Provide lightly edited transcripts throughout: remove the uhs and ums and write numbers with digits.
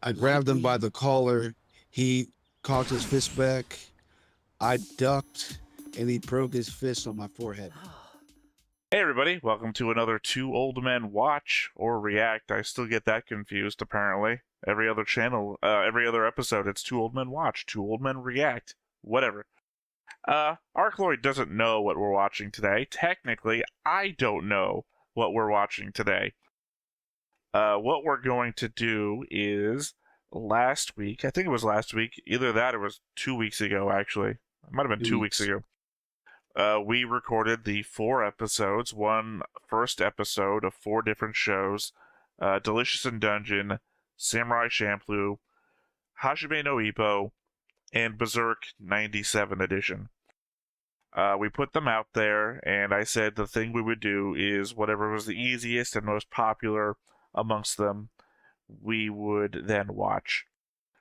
I grabbed him by the collar. He cocked his fist back. I ducked, and he broke his fist on my forehead. Hey everybody, welcome to another Two Old Men Watch or React. I still get that confused, apparently. Every other channel, every other episode, it's Two Old Men Watch, Two Old Men React, whatever. Arcloid doesn't know what we're watching today. Technically, I don't know what we're watching today. What we're going to do is, last week, I think it was last week, either that or it was 2 weeks ago, actually. It might have been 2 2 weeks weeks. ago. We recorded the 4 episodes, one first episode of 4 different shows, Delicious in Dungeon, Samurai Champloo, Hajime no Ippo, and Berserk 97 edition. We put them out there, and I said the thing we would do is whatever was the easiest and most popular amongst them, we would then watch.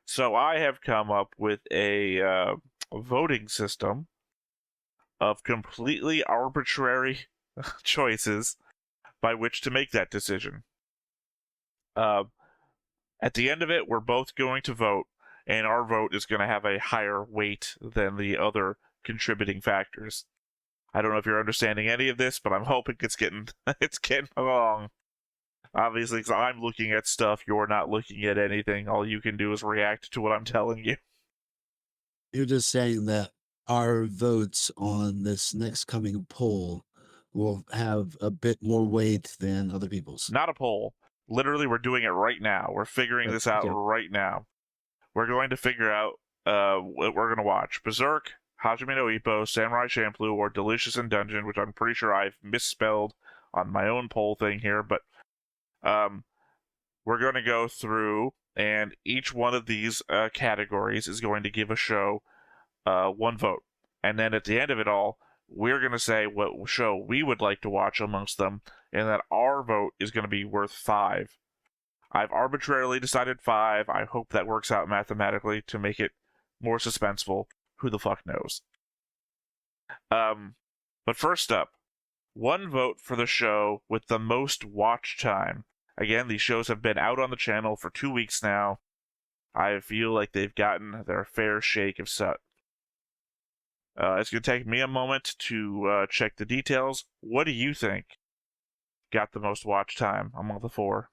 So I have come up with a voting system of completely arbitrary choices by which to make that decision. Uh, at the end of it, we're both going to vote, and our vote is going to have a higher weight than the other contributing factors. I don't know if you're understanding any of this, but I'm hoping it's getting it's getting along. Obviously, because I'm looking at stuff, you're not looking at anything. All you can do is react to what I'm telling you. You're just saying that our votes on this next coming poll will have a bit more weight than other people's. Not a poll. Literally, we're doing it right now. We're figuring this out Okay. right now. We're going to figure out what we're going to watch. Berserk, Hajime no Ippo, Samurai Champloo, or Delicious in Dungeon, which I'm pretty sure I've misspelled on my own poll thing here, but we're going to go through, and each one of these categories is going to give a show one vote. And then at the end of it all, we're going to say what show we would like to watch amongst them, and that our vote is going to be worth 5. I've arbitrarily decided 5. I hope that works out mathematically to make it more suspenseful. Who the fuck knows? But first up, one vote for the show with the most watch time. Again, these shows have been out on the channel for 2 weeks now. I feel like they've gotten their fair shake of set. It's going to take me a moment to check the details. What do you think got the most watch time among the 4?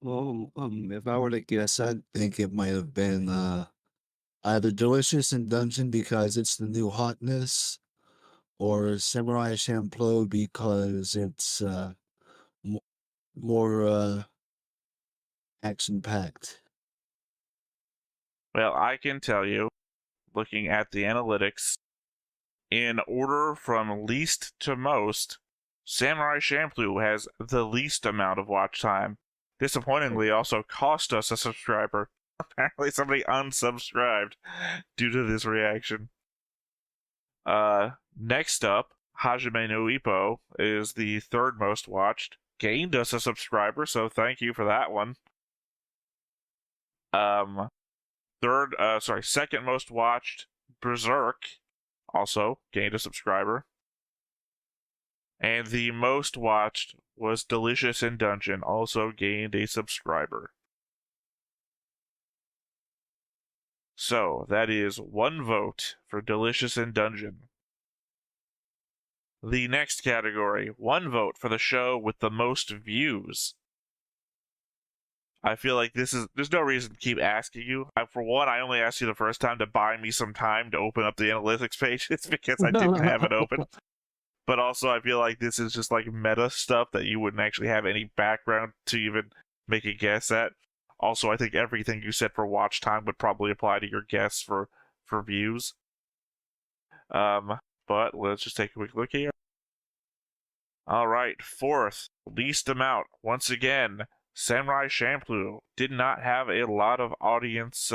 Well, if I were to guess, I think it might have been either Delicious in Dungeon because it's the new hotness, or Samurai Champloo because it's m- more action packed. Well, I can tell you, looking at the analytics, in order from least to most, Samurai Champloo has the least amount of watch time. Disappointingly, also cost us a subscriber. Apparently, somebody unsubscribed due to this reaction. Next up, Hajime no Ippo is the third most watched. Gained us a subscriber, so thank you for that one. Second most watched, Berserk, also gained a subscriber. And the most watched was Delicious in Dungeon, also gained a subscriber. So, that is 1 vote for Delicious in Dungeon. The next category, 1 vote for the show with the most views. I feel like there's no reason to keep asking you. For one, I only asked you the first time to buy me some time to open up the analytics page. It's because I didn't have it open. But also, I feel like this is just like meta stuff that you wouldn't actually have any background to even make a guess at. Also, I think everything you said for watch time would probably apply to your guess for views. But let's just take a quick look here. All right, 4th, least amount. Once again, Samurai Champloo did not have a lot of audience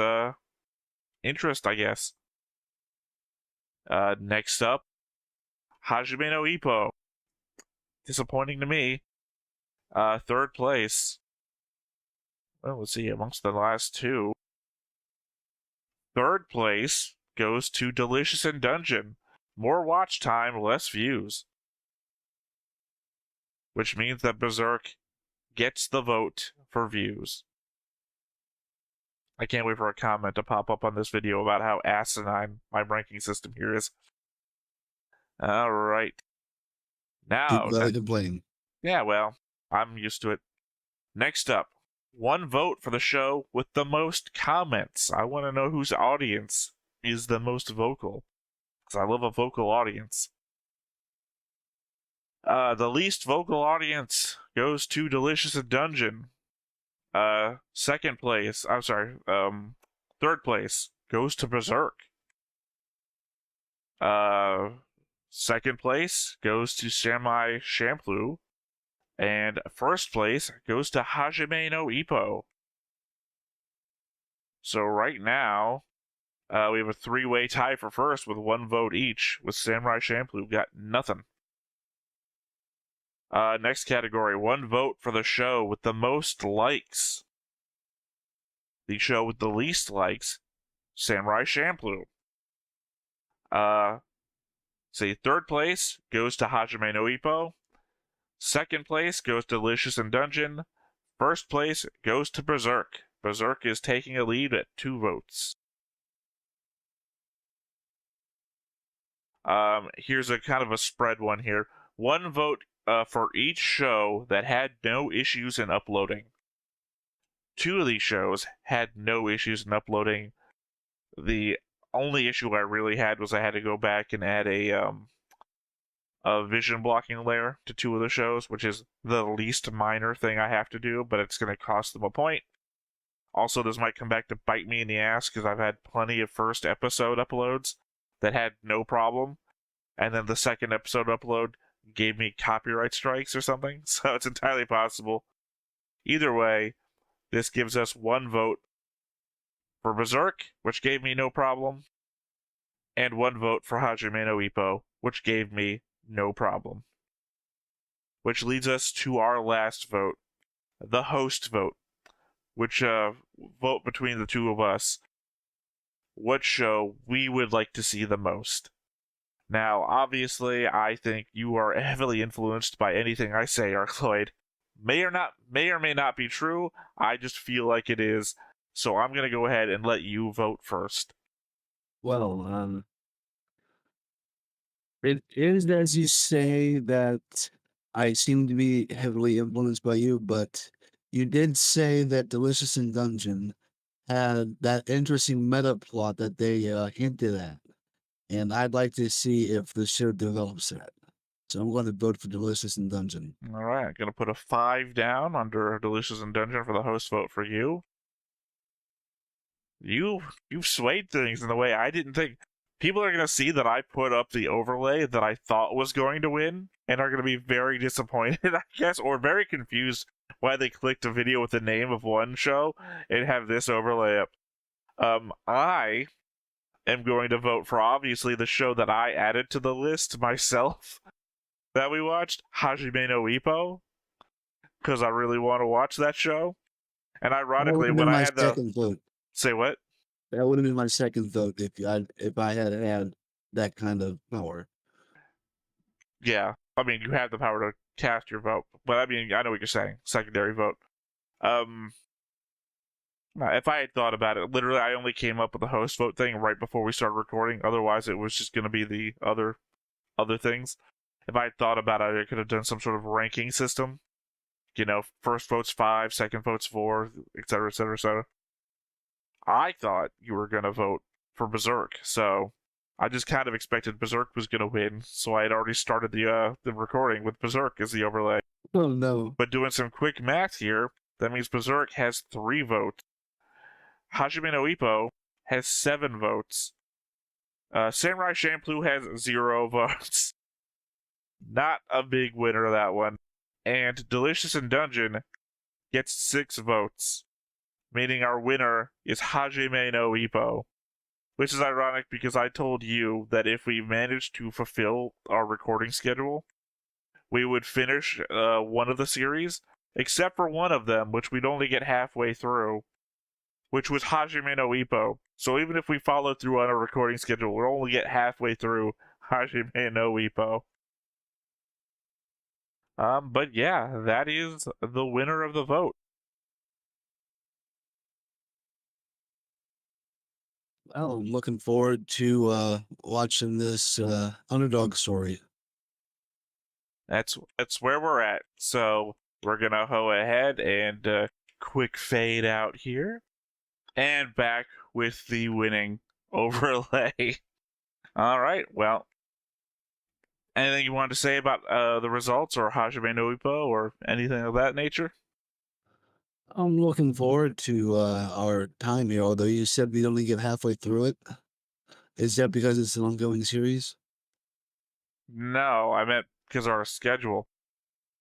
interest, I guess. Next up, Hajime no Ippo. Disappointing to me. 3rd place. Well, let's see, amongst the last 2. 3rd place goes to Delicious in Dungeon. More watch time, less views. Which means that Berserk gets the vote for views. I can't wait for a comment to pop up on this video about how asinine my ranking system here is. All right. People Now, gotta complain. yeah, well, I'm used to it. Next up, one vote for the show with the most comments. I want to know whose audience is the most vocal, because I love a vocal audience. The least vocal audience goes to Delicious and Dungeon. Second place, I'm sorry, third place goes to Berserk. Second place goes to Samurai Champloo. And first place goes to Hajime no Ippo. So right now, we have a three-way tie for first with one vote each, with Samurai Champloo got nothing. Next category, one vote for the show with the most likes. The show with the least likes, Samurai Champloo. Third place goes to Hajime no Ippo. Second place goes to Delicious and Dungeon. First place goes to Berserk. Berserk is taking a lead at 2 votes. Here's a kind of a spread one here. One vote for each show that had no issues in uploading. 2 of these shows had no issues in uploading. The only issue I really had was I had to go back and add a vision blocking layer to 2 of the shows, which is the least minor thing I have to do, but it's going to cost them a point. Also, this might come back to bite me in the ass because I've had plenty of first episode uploads that had no problem, and then the second episode upload gave me copyright strikes or something, so it's entirely possible. Either way, this gives us 1 vote for Berserk, which gave me no problem, and 1 vote for Hajime no Ippo, which gave me no problem. Which leads us to our last vote, the host vote, which vote between the 2 of us what show we would like to see the most. Now, obviously, I think you are heavily influenced by anything I say, Arcloid. May or may not be true. I just feel like it is. So I'm gonna go ahead and let you vote first. Well, it is as you say that I seem to be heavily influenced by you, but you did say that Delicious in Dungeon had that interesting meta plot that they hinted at, and I'd like to see if the show develops that. So I'm going to vote for Delicious in Dungeon. All right, I'm gonna put a 5 down under Delicious and Dungeon for the host vote for you. You've swayed things in a way I didn't think. People are gonna see that I put up the overlay that I thought was going to win, and are gonna be very disappointed, I guess, or very confused why they clicked a video with the name of one show and have this overlay up. I am going to vote for obviously the show that I added to the list myself that we watched, Hajime no Ippo, because I really want to watch that show. And That would ironically, have when been I my had the second vote. say what? That would have been my second vote if I had had that kind of power. Yeah, I mean, you have the power to cast your vote, but I mean, I know what you're saying. Secondary vote. Um, if I had thought about it, literally, I only came up with the host vote thing right before we started recording. Otherwise, it was just going to be the other things. If I had thought about it, I could have done some sort of ranking system. You know, first vote's 5, second vote's 4, etc., etc., etc. I thought you were going to vote for Berserk, so I just kind of expected Berserk was going to win, so I had already started the recording with Berserk as the overlay. Oh no. But doing some quick math here, that means Berserk has 3 votes. Hajime no Ippo has 7 votes. Samurai Champloo has 0 votes. Not a big winner, that one. And Delicious in Dungeon gets 6 votes, meaning our winner is Hajime no Ippo. Which is ironic because I told you that if we managed to fulfill our recording schedule, we would finish one of the series, except for one of them, which we'd only get halfway through, which was Hajime no Ippo. So even if we follow through on our recording schedule, we'll only get halfway through Hajime no Ippo. But yeah, that is the winner of the vote. Oh, I'm looking forward to watching this underdog story. That's where we're at. So we're gonna go ahead and quick fade out here, and back with the winning overlay. All right. Well, anything you wanted to say about the results or Hajime no Ippo or anything of that nature? I'm looking forward to our time here, although you said we'd only get halfway through it. Is that because it's an ongoing series? No, I meant because our schedule.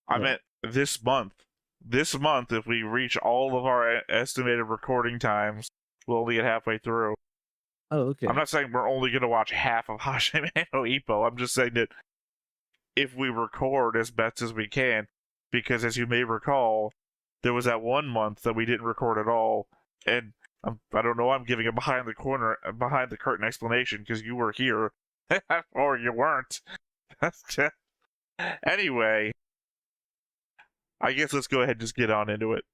I Oh, meant this month. This month, if we reach all of our estimated recording times, we'll only get halfway through. oh, I'm okay. not saying we're only going to watch half of Hajime no Ippo. I'm just saying that if we record as best as we can, because as you may recall, there was that one month that we didn't record at all, and I don't know. I'm giving a behind the curtain explanation because you were here, or you weren't. Anyway, I guess let's go ahead and just get on into it.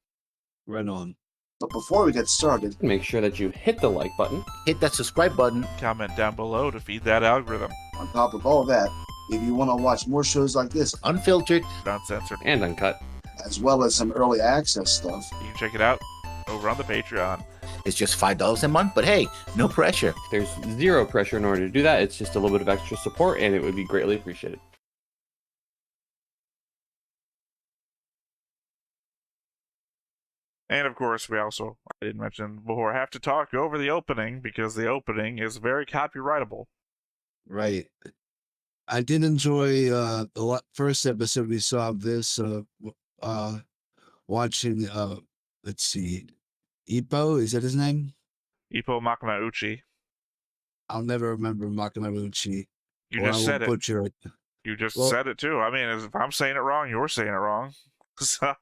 Right on. But before we get started, Make sure that you hit the like button. hit that subscribe button. Comment down below to feed that algorithm. On top of all that, if you want to watch more shows like this, unfiltered, Uncensored. And uncut. as well as some early access stuff, You can check it out over on the Patreon. It's just $5 a month, but hey, no pressure. There's zero pressure in order to do that. It's just a little bit of extra support, and it would be greatly appreciated. And of course, I didn't mention before, have to talk over the opening because the opening is very copyrightable. Right. I did enjoy the first episode we saw of this. Watching. Let's see, Ippo, is that his name? Ippo Makunauchi. I'll never remember Makunauchi. You or just I will said it. butcher it. You just Well- said it too. I mean, if I'm saying it wrong, you're saying it wrong. So,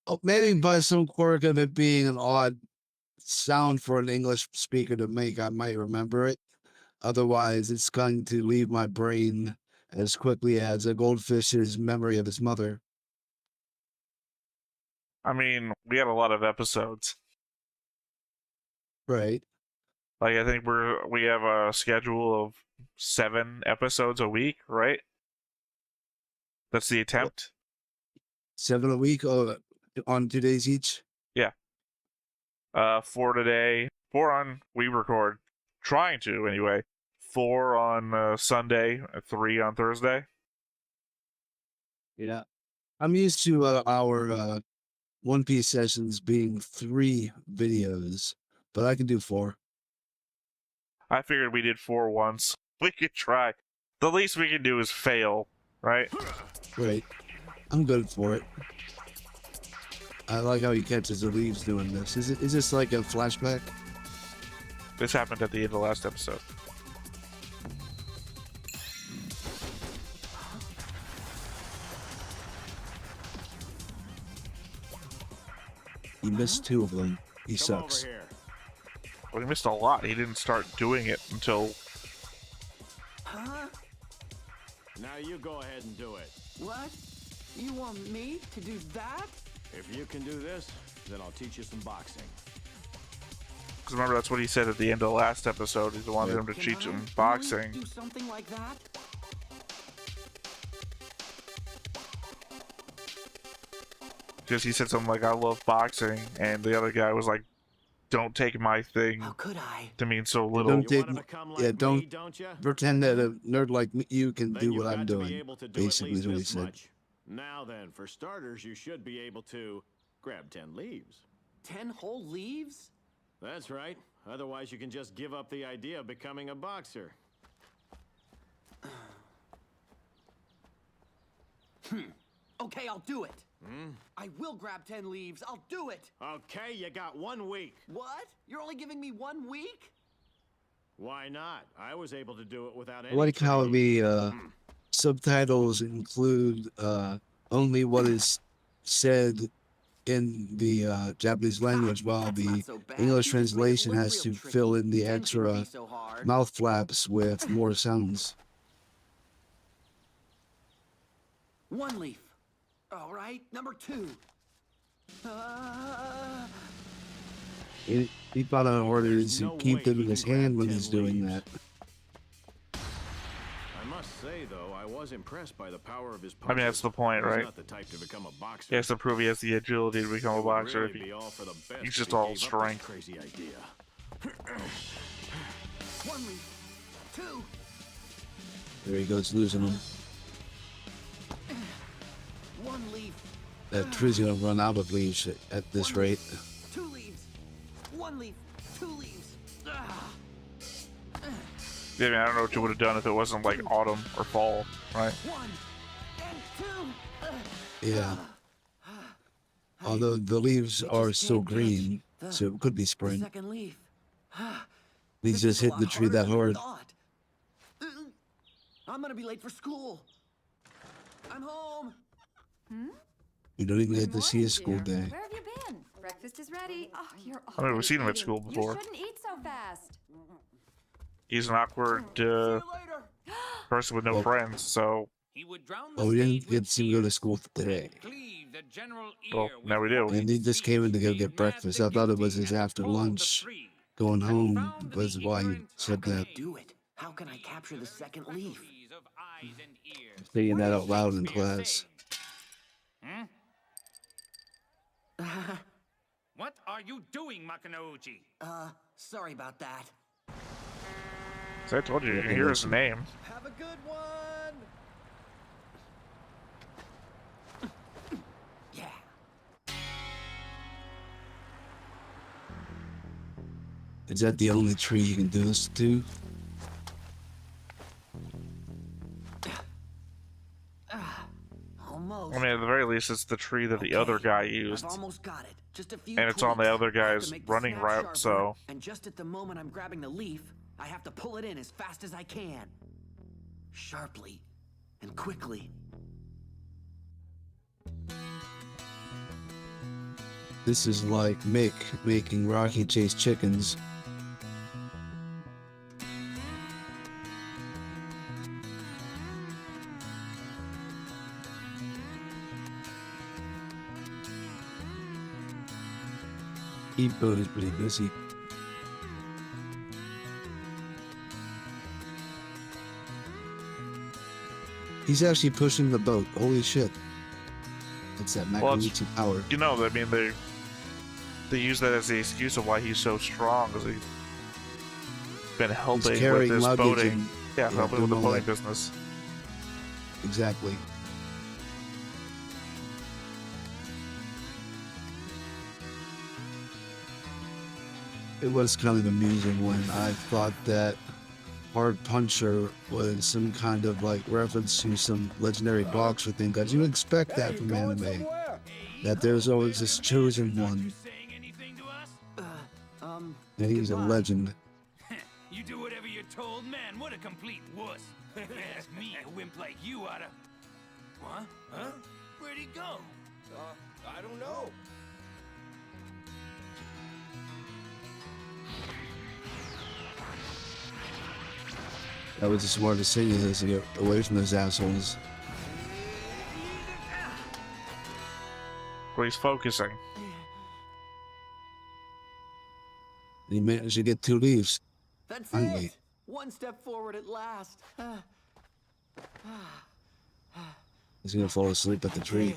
Oh, maybe by some quirk of it being an odd sound for an English speaker to make, I might remember it. Otherwise, it's going to leave my brain as quickly as a goldfish's memory of his mother. I mean, we had a lot of episodes. Right. Like, I think we have a schedule of 7 episodes a week, right? That's the attempt. 7 a week on 2 days each. 4 today. 4 on we record. Trying to anyway. 4 on Sunday. 3 on Thursday. Yeah. I'm used to our One Piece sessions being 3 videos, but I can do 4. I figured we did 4 once. We could try. The least we can do is fail, right? Right. I'm good for it. I like how he catches the leaves doing this. Is this like a flashback? This happened at the end of the last episode. He missed 2 of them. He sucks. Well, he missed a lot. He didn't start doing it until... Huh? Now you go ahead and do it. What? You want me to do that? If you can do this, then I'll teach you some boxing. Because remember, that's what he said at the end of the last episode. He wanted him to Can teach I him really boxing. do something like that? Because he said something like, I love boxing. And the other guy was like, don't take my thing How could I? to mean so little. Don't You take want to m- become yeah, like don't me, don't you? Pretend that a nerd like you can Then do you've what I'm got to be doing. able to do at Basically, least is what he this said. much. Now then, for starters, you should be able to grab 10 leaves. 10 whole leaves? That's right. Otherwise, you can just give up the idea of becoming a boxer. Okay, I'll do it. I will grab 10 leaves. I'll do it. Okay, you got 1 week. What? You're only giving me 1 week? Why not? I was able to do it without I any like how training. the subtitles include only what is said in the Japanese language, while That's the not so bad. English You just made it translation look has real to fill tricky. in the 10 shouldn't be extra so hard. mouth flaps with more sounds. 1 leaf. All right, number 2. He thought in order There's to no keep way them in he his can grab hand when 10 he's doing leaves. that. I must say, though, I was impressed by the power of his I punches. mean, that's the point, He's right? not the type to become a boxer. He has to prove he has the agility to become It a would boxer. really If be all for the best he's if just he all gave up this strength. crazy idea. One leaf. Two. There he goes, losing them. One leaf. That tree's gonna run out of leaves at this rate. Two leaves. One leaf. Two leaves. Ah. Yeah, I mean, I don't know what you would have done if it wasn't like autumn or fall, right? One and two. Yeah. Although the leaves I are just still can't catch green, the- so it could be The spring. second leaf. He's This is just a hitting the lot tree that harder than I hard. thought. I'm gonna be late for school. I'm home. You don't even Good get to see a morning, school dear. day. Where have you been? Breakfast is ready. Oh, you're I mean, we've always seen him at eating. school before. You shouldn't eat so fast. He's an awkward See you later. person with no Well- friends, so He would drown the Oh, we stage didn't get with to see him go to tears, school today. cleave the general well, ear now we with do. pointed And he just came in to go speech, get made breakfast. mad I the thought it was guilty his and after told the lunch free. going And home found the was why he ignorant said that. Do it. How can I capture the second leaf? faculties of eyes and ears. Saying What that does out loud in Shakespeare class. say? What are you doing, Makanouchi? Sorry about that. So I told you, you hear his name. Have a good one. Yeah. Is that the only tree you can do this to? Almost. I mean, at the very least, it's the tree that the other Okay, guy used. I've almost got it. Just a few And it's on the tweaks. other I have guy's to make the running snap route, sharper, so- And just at the moment I'm grabbing the leaf, I have to pull it in as fast as I can. Sharply and quickly. This is like Mick making Rocky chase chickens. Ippo is pretty busy. He's actually pushing the boat. Holy shit. It's that Well, it's- Macanucci power. You know, I mean, they use that as the excuse of why he's so strong, because he's been helping with carrying this luggage boating. and- Yeah, yeah, helping with the doing all boating that. business. Exactly. It was kind of amusing when I thought that Hard Puncher was some kind of like reference to some legendary boxer thing, because you expect that from anime. That there's always this chosen one, Saying anything to us? and he's a goodbye. legend. You do whatever you're told, man. What a complete wuss. Ask me, a wimp like you oughta. What? Huh? Where'd he go? I don't know. That was the smartest thing is to get away from those assholes. Where he's focusing. And he managed to get 2 leaves. That's Finally. it. One step forward at last. He's gonna fall asleep at the tree.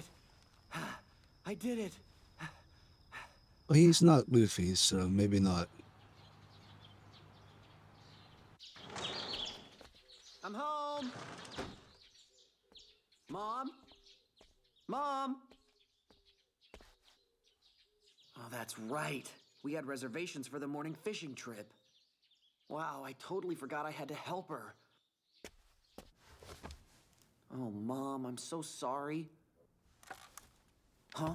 I did it. Well, he's not Luffy, so maybe not. I'm home. Mom? Mom? Oh, that's right. We had reservations for the morning fishing trip. Wow, I totally forgot I had to help her. Oh, Mom, I'm so sorry. Huh?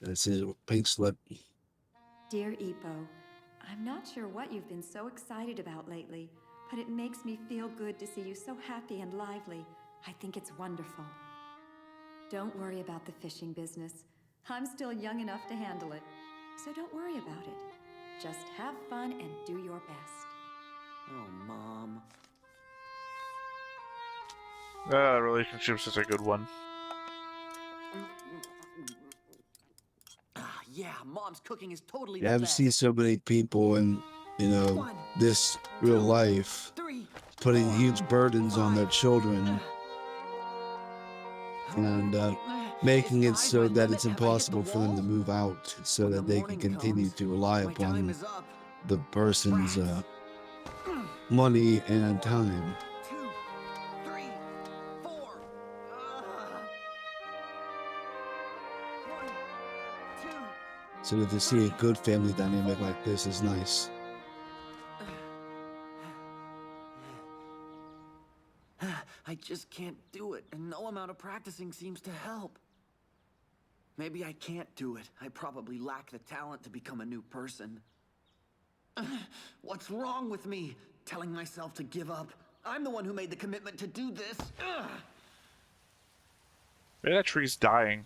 That's his pink slip. Dear Ippo, I'm not sure what you've been so excited about lately, but it makes me feel good to see you so happy and lively. I think it's wonderful. Don't worry about the fishing business. I'm still young enough to handle it, so don't worry about it. Just have fun and do your best. Oh, Mom. Relationship's such a good one. yeah, Mom's cooking is totally You the haven't best. seen so many people in, you know, One, this real two, life 3, putting 4, huge burdens on their 5. children and making it Is 5 so my that limit? it's Have I hit impossible the for them to wall? move out so When that the they can morning continue comes, to rely my time upon is up. the person's Rats. money and time. 2, 3, 4. 1, 2. So that to see a good family dynamic like this is nice. I just can't do it, and no amount of practicing seems to help. Maybe I can't do it. I probably lack the talent to become a new person. What's wrong with me? Telling myself to give up. I'm the one who made the commitment to do this. Maybe that tree's dying.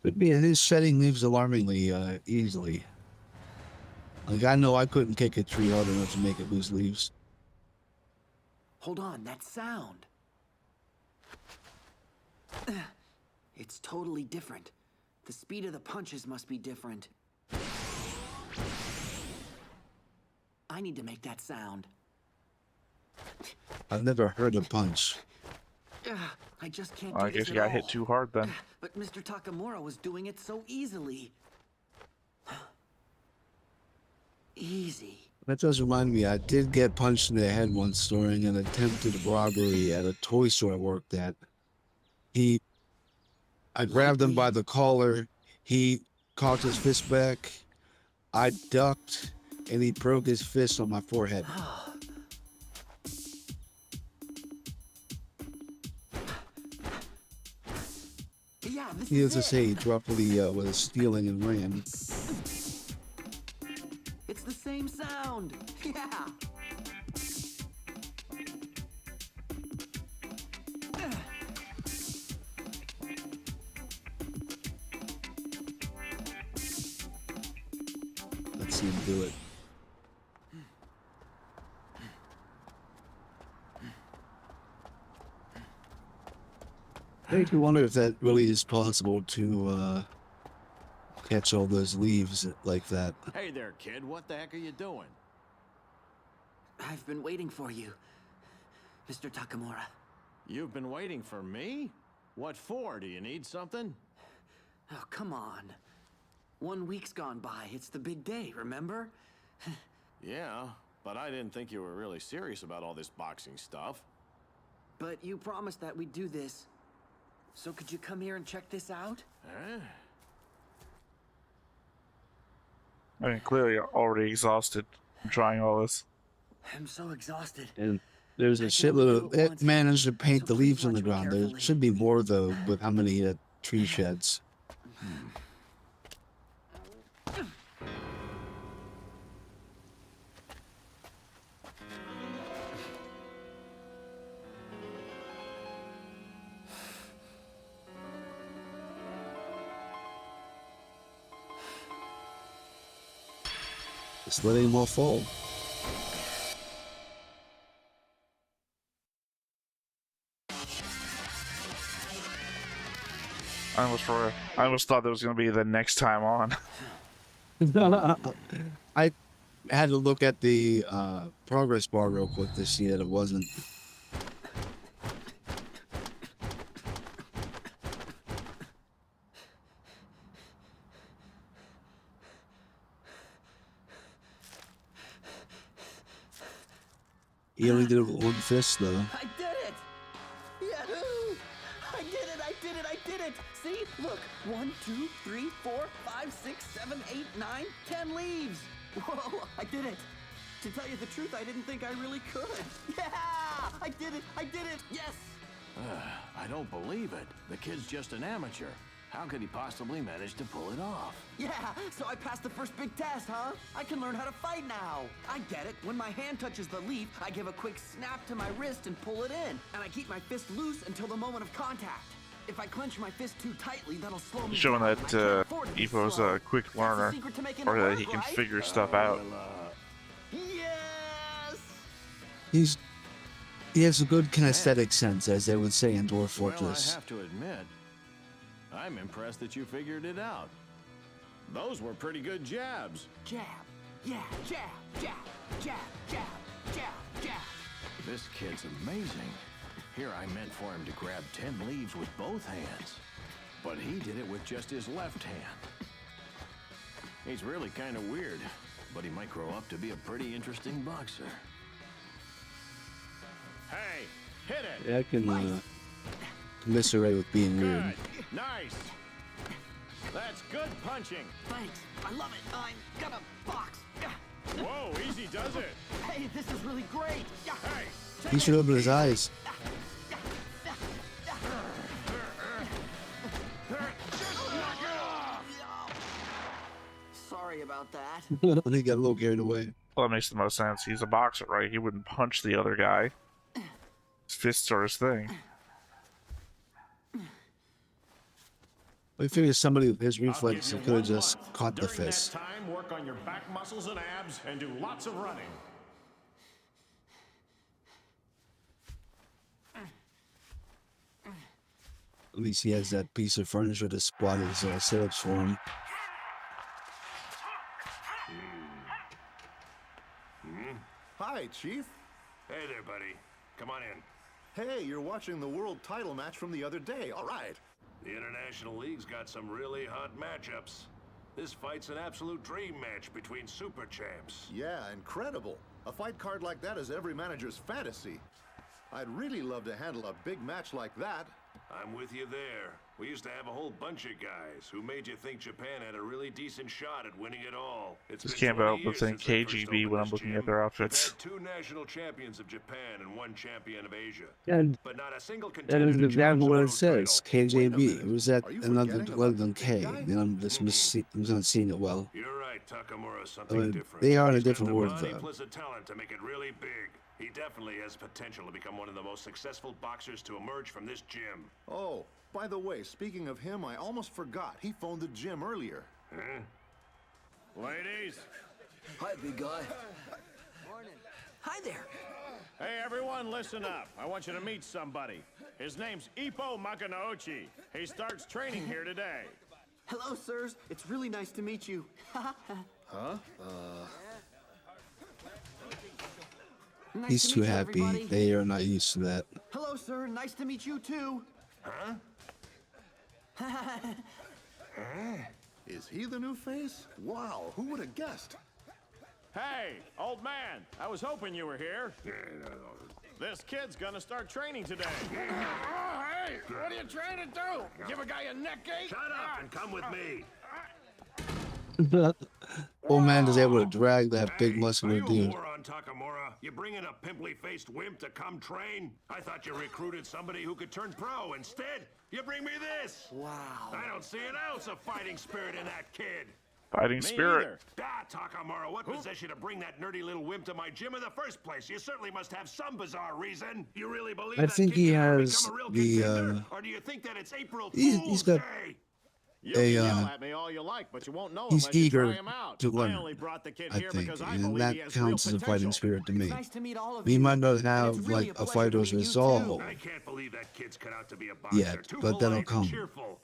Could be his shedding leaves alarmingly easily. Like, I know I couldn't kick a tree hard enough to make it lose leaves. Hold on, that sound. It's totally different. The speed of the punches must be different. I need to make that sound. I've never heard a punch. I just can't I do guess this you at got hit all. too hard then. But Mr. Takamura was doing it so easily. Easy. That does remind me, I did get punched in the head once during an attempted robbery at a toy store I worked at. I grabbed him by the collar, he cocked his fist back, I ducked, and he broke his fist on my forehead. Yeah, this Needless is to it. say, he roughly was stealing and ran. It's the same sound. Yeah. Let's see him do it. I do wonder if that really is possible to catch all those leaves like that. Hey there, kid. What the heck are you doing? I've been waiting for you, Mr. Takamura. You've been waiting for me? What for? Do you need something? Oh, come on. 1 week's gone by. It's the big day, remember? Yeah, but I didn't think you were really serious about all this boxing stuff. But you promised that we'd do this. So could you come here and check this out? Huh? I mean, clearly already exhausted from trying all this. I'm so exhausted. And there's a I can only shitload do of it it once, managed to paint so the please leaves on the watch me ground. There carefully. should be more though with how many tree sheds. Just letting them all fall. I almost thought that was going to be the next time on. I had to look at the progress bar real quick to see that it wasn't. He only did it with one fist, though. I did it! Yahoo! I did it! I did it! I did it! See? Look. 1, 2, 3, 4, 5, 6, 7, 8, 9, 10 leaves! Whoa! I did it! To tell you the truth, I didn't think I really could. Yeah! I did it! I did it! Yes! I don't believe it. The kid's just an amateur. How could he possibly manage to pull it off? Yeah, so I passed the first big test, huh? I can learn how to fight now. I get it. When my hand touches the leaf, I give a quick snap to my wrist and pull it in. And I keep my fist loose until the moment of contact. If I clench my fist too tightly, that'll slow me Showing down. that I can't afford to be Ippo's slow. a quick That's the learner, secret to making or it that work, he can right? figure stuff out. Yes! He has a good kinesthetic sense, as they would say in Dwarf Well, I Fortress. have to admit, I'm impressed that you figured it out. Those were pretty good jabs. Jab. Yeah, jab, jab, jab, jab, jab, jab. This kid's amazing. Here I meant for him to grab 10 leaves with both hands, but he did it with just his left hand. He's really kind of weird, but he might grow up to be a pretty interesting boxer. Hey, hit it! Yeah, I can commiserate with being Good. weird. Nice. That's good punching. Thanks. I love it. I'm gonna box. Whoa, easy does it. Hey, this is really great. Hey, He should open his eyes. Sorry about that. He got a little carried away. Well, that makes the most sense. He's a boxer, right? He wouldn't punch the other guy. His fists are his thing. I figure somebody with his I'll give reflexes you could have 1 just month. caught the During fist. that time, work on your back muscles and abs and do lots of running. At least he has that piece of furniture to spot his setups for him. Hi, Chief. Hey there, buddy. Come on in. Hey, you're watching the world title match from the other day. All right. The International League's got some really hot matchups. This fight's an absolute dream match between super champs. Yeah, incredible. A fight card like that is every manager's fantasy. I'd really love to handle a big match like that. I'm with you there. We used to have a whole bunch of guys who made you think Japan had a really decent shot at winning it all. It's Just been can't 20 help but years think since they first KGB opened when I'm this looking gym. at their We've outfits. had 2 national champions of Japan and 1 champion of Asia. And But not a single that contender is to exactly challenge the what it world says. title. KJB. It was that Are you another forgetting letter about than the K. big guy? Then I'm just not seeing it well. You're right, Takamura's something Uh, different. they are in a He's got different the word, body though. plus the talent to make it really big. He definitely has potential to become one of the most successful boxers to emerge from this gym. Oh, by the way, speaking of him, I almost forgot. He phoned the gym earlier. Huh? Ladies. Hi, big guy. Morning. Hi there. Hey, everyone, listen up. I want you to meet somebody. His name's Ippo Makanouchi. He starts training here today. Hello, sirs. It's really nice to meet you. Nice He's to too meet you, happy. everybody. They are not used to that. Hello, sir. Nice to meet you, too. Is he the new face? Wow, who would have guessed? Hey, old man, I was hoping you were here. This kid's gonna start training today. Hey, what are you trying to do? Give a guy a neck ache? Shut up and come with me. Old man is able to drag that big muscular Are you a dude. moron, Takamura? You bring in a pimply-faced wimp to come train? I thought you recruited somebody who could turn pro. Instead, you bring me this. Wow. I don't see an ounce of fighting spirit in that kid. Fighting Me spirit. either. Takamura, what possessed you to bring that nerdy little wimp to my gym in the first place? You certainly must have some bizarre reason. You really believe I that think kid he can ever has become a real the, contender? Or do you think that it's April he's Fool's got Day? You can yell a, at me all you like, but you won't know he's unless you eager try him out. to learn, I only brought the kid I here think, because I and believe that he has counts as real a fighting potential. spirit to me. It's nice to meet all of He you. might not And it's have really like a pleasure fighter's meeting you, resolve I can't believe that kid's cut out to be a boxer. yet, Too but that'll polite and come. cheerful.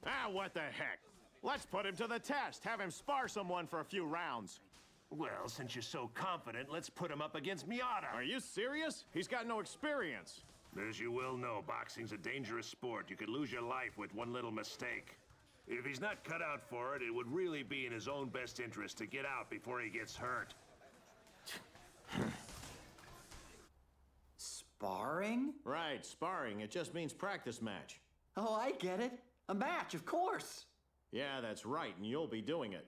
Ah, what the heck? Let's put him to the test. Have him spar someone for a few rounds. Well, since you're so confident, let's put him up against Miata. Are you serious? He's got no experience. As you well know, boxing's a dangerous sport. You could lose your life with one little mistake. If he's not cut out for it, it would really be in his own best interest to get out before he gets hurt. Sparring? Right, sparring. It just means practice match. Oh, I get it. A match, of course. Yeah, that's right, and you'll be doing it.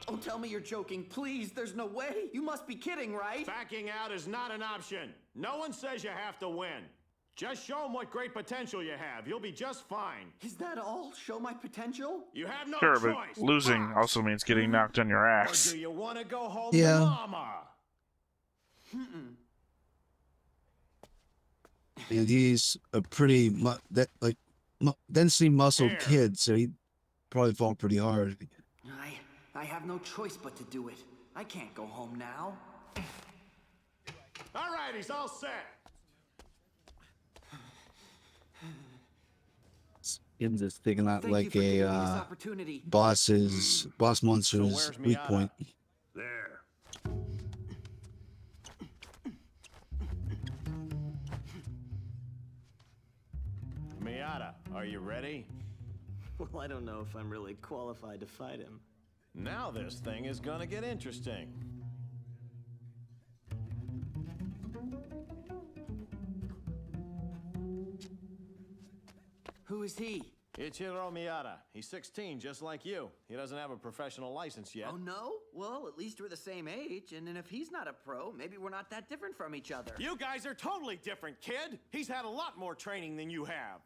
Oh, tell me you're joking. Please, there's no way. You must be kidding, right? Backing out is not an option. No one says you have to win. Just show them what great potential you have. You'll be just fine. Is that all? Show my potential? You have no Sure, choice. but losing Box. also means getting knocked on your Or ass. do you want to go home Yeah. to mama? And he's a pretty densely muscled Here. kid, so he probably fall pretty hard. I have no choice but to do it. I can't go home now. All right, he's all set. him just thinking out Thank you like for giving me this a opportunity. boss So monster's where's weak Miata? point. There. Miata, are you ready? Well, I don't know if I'm really qualified to fight him. Now this thing is gonna get interesting. Who is he? Ichiro Miata. He's 16, just like you. He doesn't have a professional license yet. Oh, no? Well, at least we're the same age, and then if he's not a pro, maybe we're not that different from each other. You guys are totally different, kid. He's had a lot more training than you have.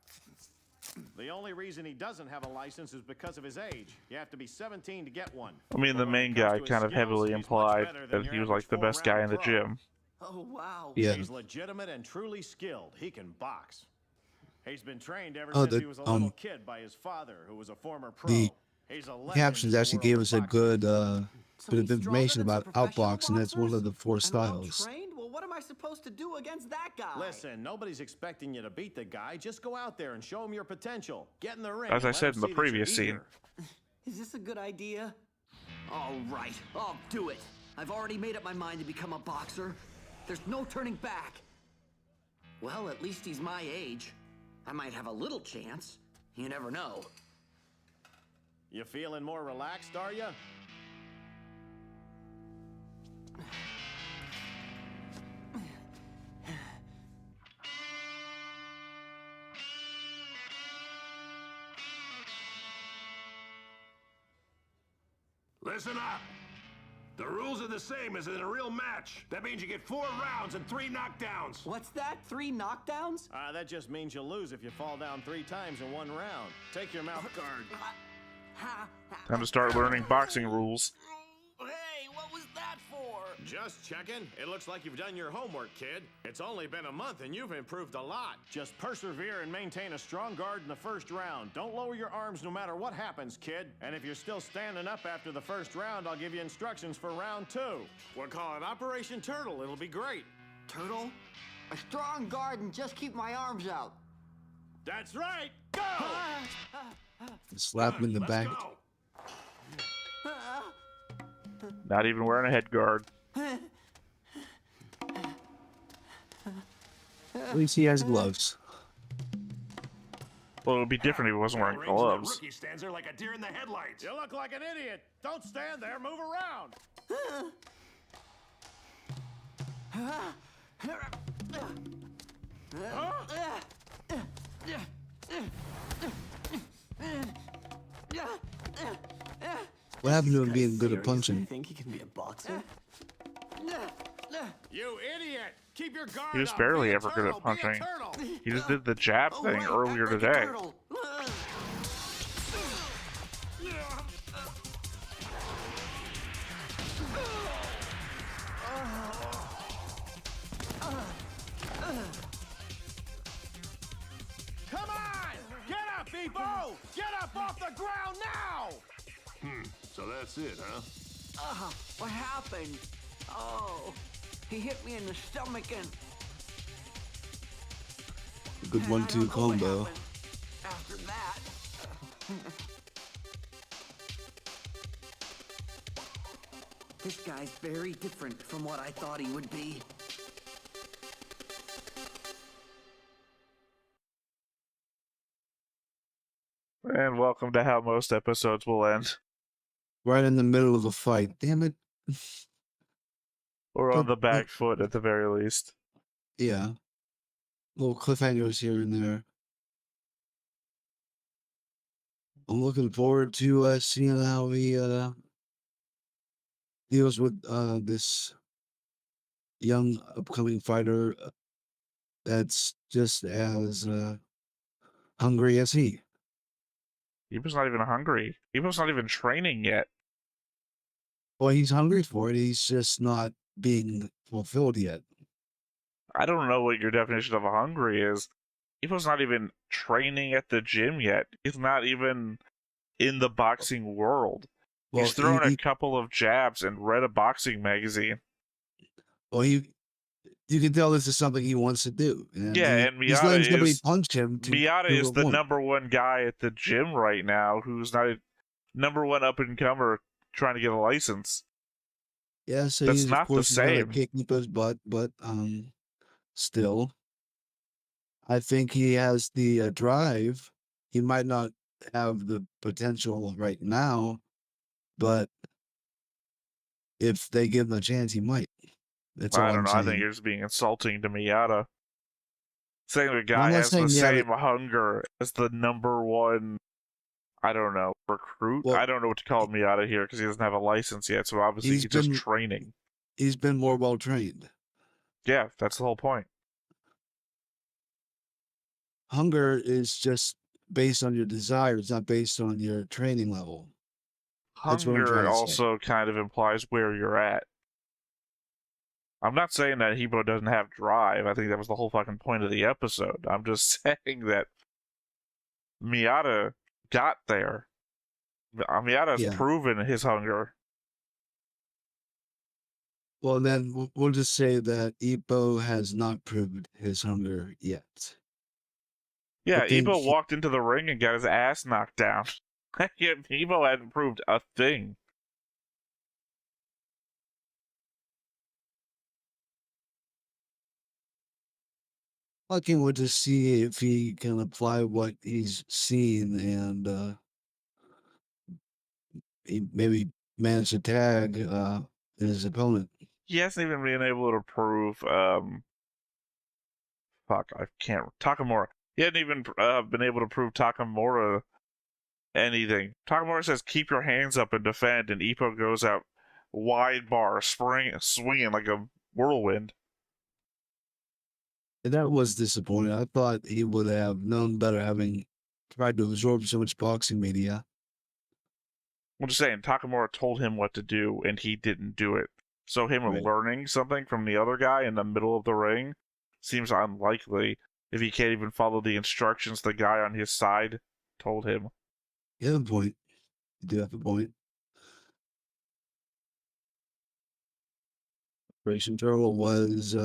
The only reason he doesn't have a license is because of his age. You have to be 17 to get one. I mean, the But when main it comes guy to his kind of skills, heavily he's much implied better than that your he was average like the best guy in the four-round pro. gym. Oh, wow. Yeah. He's legitimate and truly skilled. He can box. He's been trained ever Oh, since the he was a little kid by his father, who was a former pro. the He's a legend captions in the actually world gave of us a boxing. good So bit he's of information stronger than about some professional outboxing. That's one of the four boxers? And styles. well-trained? Well, what am I supposed to do against that guy? Listen, nobody's expecting you to beat the guy. Just go out there and show him your potential. Get in the ring. As and I let said him in the see that you're previous scene. eager. Is this a good idea? All right, I'll do it. I've already made up my mind to become a boxer. There's no turning back. Well, at least he's my age. I might have a little chance. You never know. You feeling more relaxed, are you? Listen up. The rules are the same as in a real match. That means you get 4 rounds and 3 knockdowns. What's that? 3 knockdowns? That just means you lose if you fall down 3 times in 1 round. Take your mouth guard. Time to start learning boxing rules. Hey, what was that for? Just checking. It looks like you've done your homework, kid. It's only been a month and you've improved a lot. Just persevere and maintain a strong guard in the first round. Don't lower your arms no matter what happens, kid. And if you're still standing up after the first round, I'll give you instructions for round 2. We'll call it Operation Turtle. It'll be great. Turtle? A strong guard and just keep my arms out. That's right. Go! Slap him in the Let's back. go. Not even wearing a head guard. At least he has gloves. Well, it would be different if he wasn't wearing Range and gloves. The rookie stands there like a deer in the headlights. You look like an idiot. Don't stand there. Move around. What happened to him being good at You punching? think he can be a boxer? You idiot! Keep your guard He was up. barely Be a ever good turtle. at Be a punching. turtle. He just did the jab Oh, thing right, earlier act like a today. turtle. Come on! Get up, Ippo! Get up off the ground now! So that's it, huh? What happened? Oh, he hit me in the stomach and Good I don't 1-2 know what combo. happened after that. This guy's very different from what I thought he would be. And welcome to how most episodes will end. Right in the middle of a fight. Damn it. Or on But- the back foot at the very least. Yeah. Little cliffhangers here and there. I'm looking forward to seeing how he deals with this young upcoming fighter that's just as hungry as he. He was not even hungry. He was not even training yet. Well, he's hungry for it. He's just not being fulfilled yet. I don't know what your definition of hungry is. He was not even training at the gym yet. He's not even in the boxing world. Well, He's thrown he- a couple of jabs and read a boxing magazine. Well, he You can tell this is something he wants to do. And Yeah, and he's letting somebody Miyata punch him to prove is a the point. number one guy at the gym right now who's not a number one up and comer trying to get a license. Yeah, so That's he's of not the course he's gonna same. kick Ippo's butt, but still, I think he has the drive. He might not have the potential right now, but if they give him a chance, he might. That's all I don't I'm know. I think saying. you're just being insulting to Miyata. Saying the Well, guy I'm not has the saying same Miyata. hunger as the number one, I don't know, recruit? Well, I don't know what to call Miyata here because he doesn't have a license yet, so obviously he's he's just been training. he's been more well trained. Yeah, that's the whole point. Hunger is just based on your desires, not based on your training level. That's what I'm trying Hunger to say. also kind of implies where you're at. I'm not saying that Hebo doesn't have drive. I think that was the whole fucking point of the episode. I'm just saying that Miyata got there. Miyata's Yeah. proven his hunger. Well, then we'll just say that Ippo has not proved his hunger yet. Yeah, think Ippo walked into the ring and got his ass knocked down. Ippo hadn't proved a thing. I can't wait to see if he can apply what he's seen and he maybe manage to tag his opponent. He hasn't even been able to prove Takamura. He hadn't even been able to prove Takamura anything. Takamura says keep your hands up and defend, and Ippo goes out wide bar, swinging like a whirlwind. And that was disappointing. I thought he would have known better, having tried to absorb so much boxing media. I'm just saying, Takamura told him what to do, and he didn't do it. So him Right. learning something from the other guy in the middle of the ring seems unlikely if he can't even follow the instructions the guy on his side told him. You have a point. You do have a point. Operation Turtle was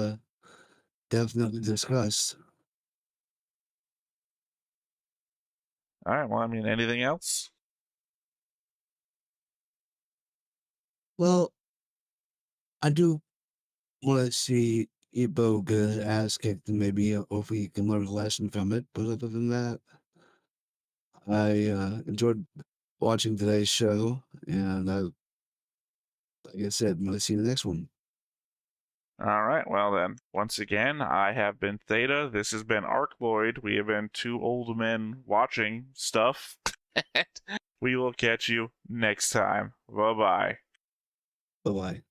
definitely discussed. All right, well, I mean, anything else? Well, I do want to see Ippo get his ass kicked and maybe hopefully he can learn a lesson from it. But other than that, I enjoyed watching today's show, and like I said, I'm going to see you in the next one. All right, well then, once again, I have been Theta. This has been Arcloid. We have been two old men watching stuff. We will catch you next time. Bye-bye. Bye-bye.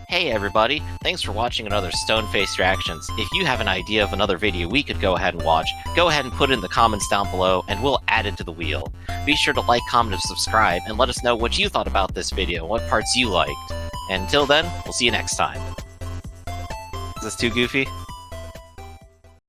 Hey everybody, thanks for watching another Stone-Faced Reactions. If you have an idea of another video we could go ahead and watch, go ahead and put it in the comments down below and we'll add it to the wheel. Be sure to like, comment, and subscribe, and let us know what you thought about this video, what parts you liked. And until then, we'll see you next time. Is this too goofy?